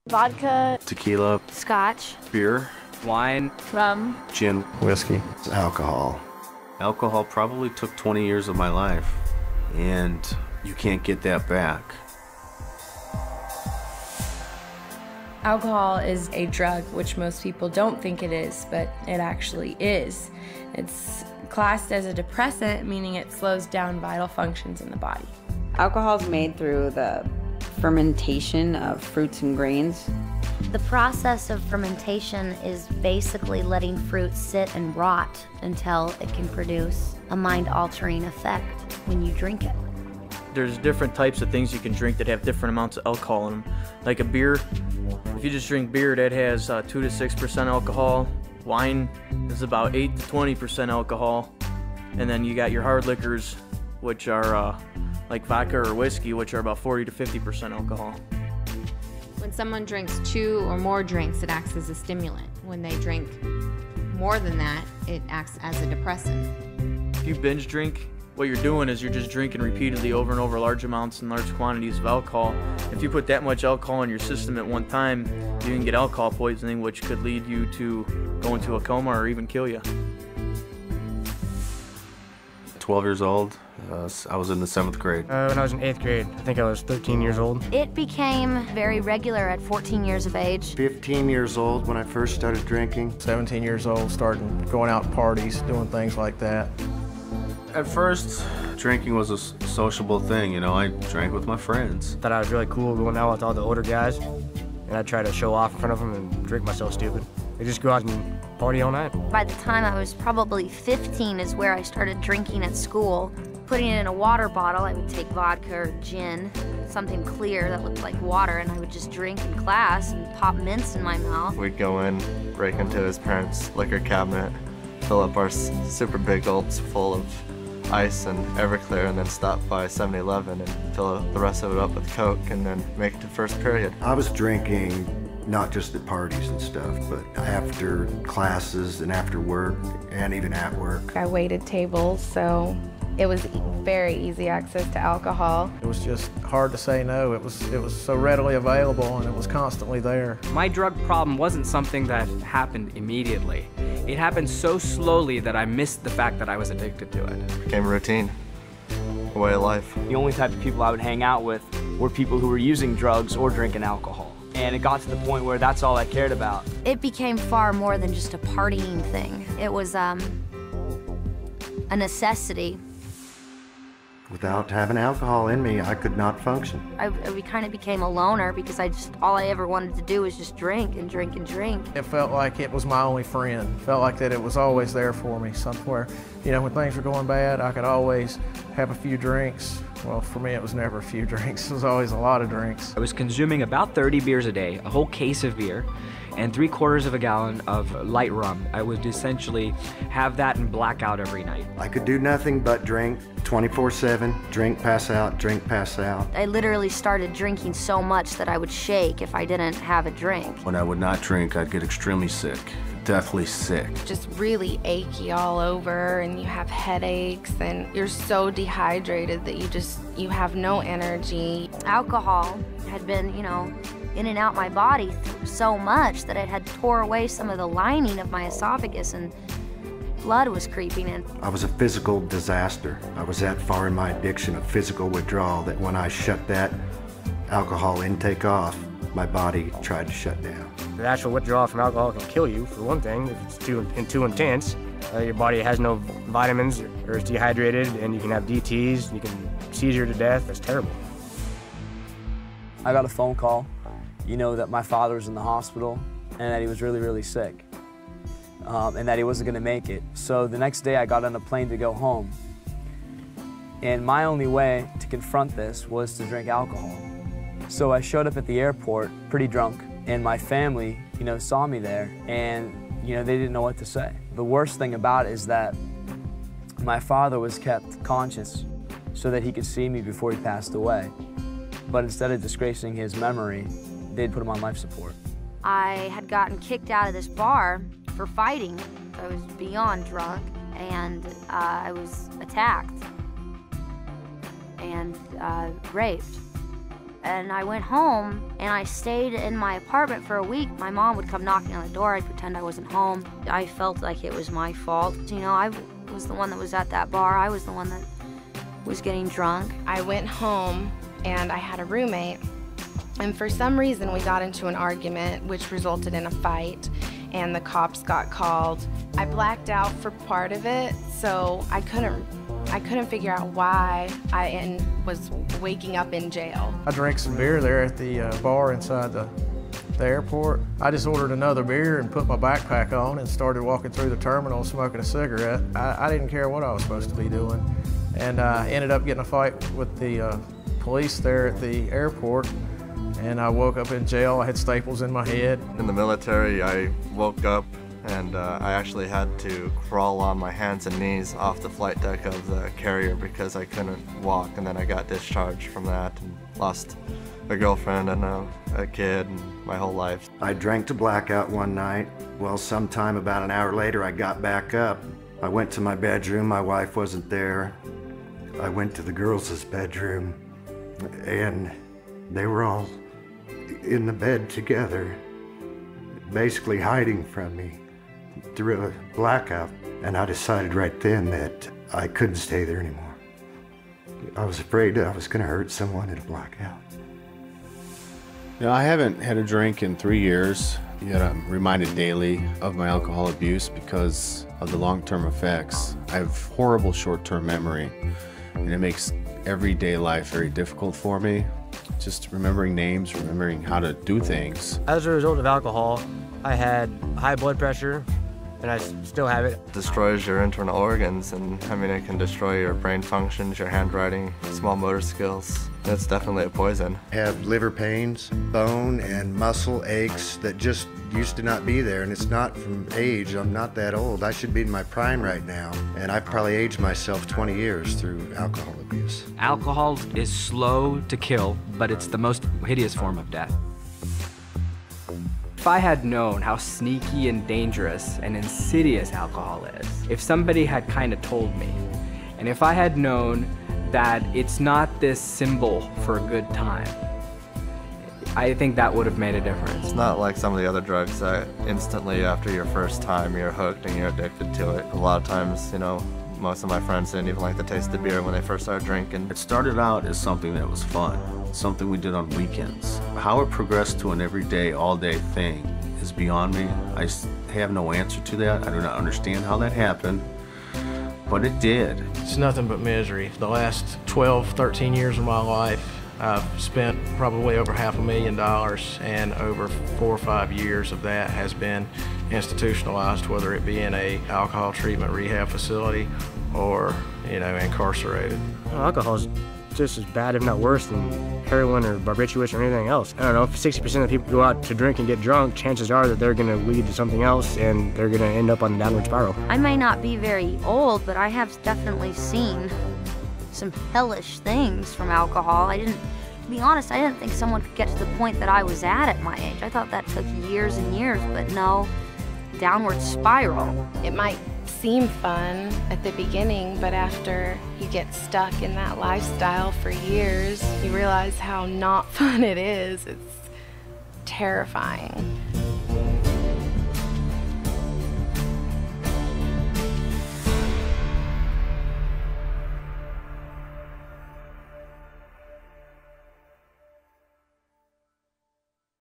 Vodka, tequila, scotch, beer, wine, rum, gin, whiskey, alcohol. Alcohol probably took 20 years of my life, and you can't get that back. Alcohol is a drug, which most people don't think it is, but it actually is. It's classed as a depressant, meaning it slows down vital functions in the body. Alcohol is made through the fermentation of fruits and grains. The process of fermentation is basically letting fruit sit and rot until it can produce a mind-altering effect when you drink it. There's different types of things you can drink that have different amounts of alcohol in them. Like a beer, if you just drink beer, that has 2 to 6% alcohol. Wine is about 8 to 20% alcohol. And then you got your hard liquors, which are like vodka or whiskey, which are about 40 to 50% alcohol. When someone drinks 2 or more drinks, it acts as a stimulant. When they drink more than that, it acts as a depressant. If you binge drink, what you're doing is you're just drinking repeatedly over and over large amounts and large quantities of alcohol. If you put that much alcohol in your system at one time, you can get alcohol poisoning, which could lead you to go into a coma or even kill you. 12 years old, I was in the 7th grade. When I was in 8th grade, I think I was 13 years old. It became very regular at 14 years of age. 15 years old when I first started drinking. 17 years old, starting going out to parties, doing things like that. At first, drinking was a sociable thing, you know, I drank with my friends. Thought I was really cool going out with all the older guys, and I'd try to show off in front of them and drink myself stupid. They just go out and party all night. By the time I was probably 15 is where I started drinking at school. Putting it in a water bottle, I would take vodka or gin, something clear that looked like water, and I would just drink in class and pop mints in my mouth. We'd go in, break into his parents' liquor cabinet, fill up our super big gulps full of ice and Everclear, and then stop by 7-Eleven and fill the rest of it up with Coke, and then make it to first period. I was drinking not just at parties and stuff, but after classes and after work, and even at work. I waited tables, so it was very easy access to alcohol. It was just hard to say no. It was so readily available, and it was constantly there. My drug problem wasn't something that happened immediately. It happened so slowly that I missed the fact that I was addicted to it. It became a routine, a way of life. The only type of people I would hang out with were people who were using drugs or drinking alcohol. And it got to the point where that's all I cared about. It became far more than just a partying thing. It was a necessity. Without having alcohol in me, I could not function. I kind of became a loner because all I ever wanted to do was just drink and drink and drink. It felt like it was my only friend. Felt like that it was always there for me somewhere. You know, when things were going bad, I could always have a few drinks. Well, for me, it was never a few drinks. It was always a lot of drinks. I was consuming about 30 beers a day, a whole case of beer, and 3/4 of a gallon of light rum. I would essentially have that and black out every night. I could do nothing but drink 24/7, drink, pass out, drink, pass out. I literally started drinking so much that I would shake if I didn't have a drink. When I would not drink, I'd get extremely sick, deathly sick. Just really achy all over, and you have headaches, and you're so dehydrated that you have no energy. Alcohol had been, in and out my body so much that it had tore away some of the lining of my esophagus, and blood was creeping in. I was a physical disaster. I was that far in my addiction of physical withdrawal that when I shut that alcohol intake off, my body tried to shut down. The actual withdrawal from alcohol can kill you, for one thing, if it's too intense. Your body has no vitamins or is dehydrated, and you can have DTs, you can seizure to death. It's terrible. I got a phone call, that my father was in the hospital and that he was really, really sick. And that he wasn't gonna make it. So the next day I got on a plane to go home. And my only way to confront this was to drink alcohol. So I showed up at the airport pretty drunk, and my family, saw me there, and, they didn't know what to say. The worst thing about it is that my father was kept conscious so that he could see me before he passed away. But instead of disgracing his memory, they'd put him on life support. I had gotten kicked out of this bar for fighting. I was beyond drunk, and I was attacked and raped. And I went home and I stayed in my apartment for a week. My mom would come knocking on the door. I'd pretend I wasn't home. I felt like it was my fault. You know, I was the one that was at that bar. I was the one that was getting drunk. I went home and I had a roommate, and for some reason we got into an argument which resulted in a fight, and the cops got called. I blacked out for part of it, so I couldn't figure out why I was waking up in jail. I drank some beer there at the bar inside the airport. I just ordered another beer and put my backpack on and started walking through the terminal smoking a cigarette. I didn't care what I was supposed to be doing, and I ended up getting a fight with the police there at the airport, and I woke up in jail. I had staples in my head. In the military, I woke up and I actually had to crawl on my hands and knees off the flight deck of the carrier because I couldn't walk, and then I got discharged from that and lost a girlfriend and a kid and my whole life. I drank to blackout one night. Well, sometime about an hour later, I got back up. I went to my bedroom. My wife wasn't there. I went to the girls' bedroom, and they were all in the bed together, basically hiding from me through a blackout. And I decided right then that I couldn't stay there anymore. I was afraid that I was going to hurt someone in a blackout. You know, I haven't had a drink in 3 years, yet I'm reminded daily of my alcohol abuse because of the long-term effects. I have horrible short-term memory, and it makes everyday life very difficult for me. Just remembering names, remembering how to do things. As a result of alcohol, I had high blood pressure, and I still have it. It destroys your internal organs, and I mean, it can destroy your brain functions, your handwriting, small motor skills. It's definitely a poison. I have liver pains, bone and muscle aches that just used to not be there, and it's not from age. I'm not that old. I should be in my prime right now, and I've probably aged myself 20 years through alcohol abuse. Alcohol is slow to kill, but it's the most hideous form of death. If I had known how sneaky and dangerous and insidious alcohol is, if somebody had kind of told me, and if I had known that it's not this symbol for a good time, I think that would have made a difference. It's not like some of the other drugs that instantly after your first time you're hooked and you're addicted to it. A lot of times, you know, most of my friends didn't even like the taste of beer when they first started drinking. It started out as something that was fun, something we did on weekends. How it progressed to an everyday, all-day thing is beyond me. I have no answer to that. I do not understand how that happened, but it did. It's nothing but misery. The last 12, 13 years of my life, I've spent probably over $500,000, and over 4 or 5 years of that has been institutionalized, whether it be in a alcohol treatment rehab facility or, you know, incarcerated. Well, alcohol is just as bad, if not worse, than heroin or barbiturates or anything else. I don't know, if 60% of people go out to drink and get drunk, chances are that they're going to lead to something else and they're going to end up on the downward spiral. I may not be very old, but I have definitely seen some hellish things from alcohol. To be honest, I didn't think someone could get to the point that I was at my age. I thought that took years and years, but no, downward spiral. It might seem fun at the beginning, but after you get stuck in that lifestyle for years, you realize how not fun it is. It's terrifying.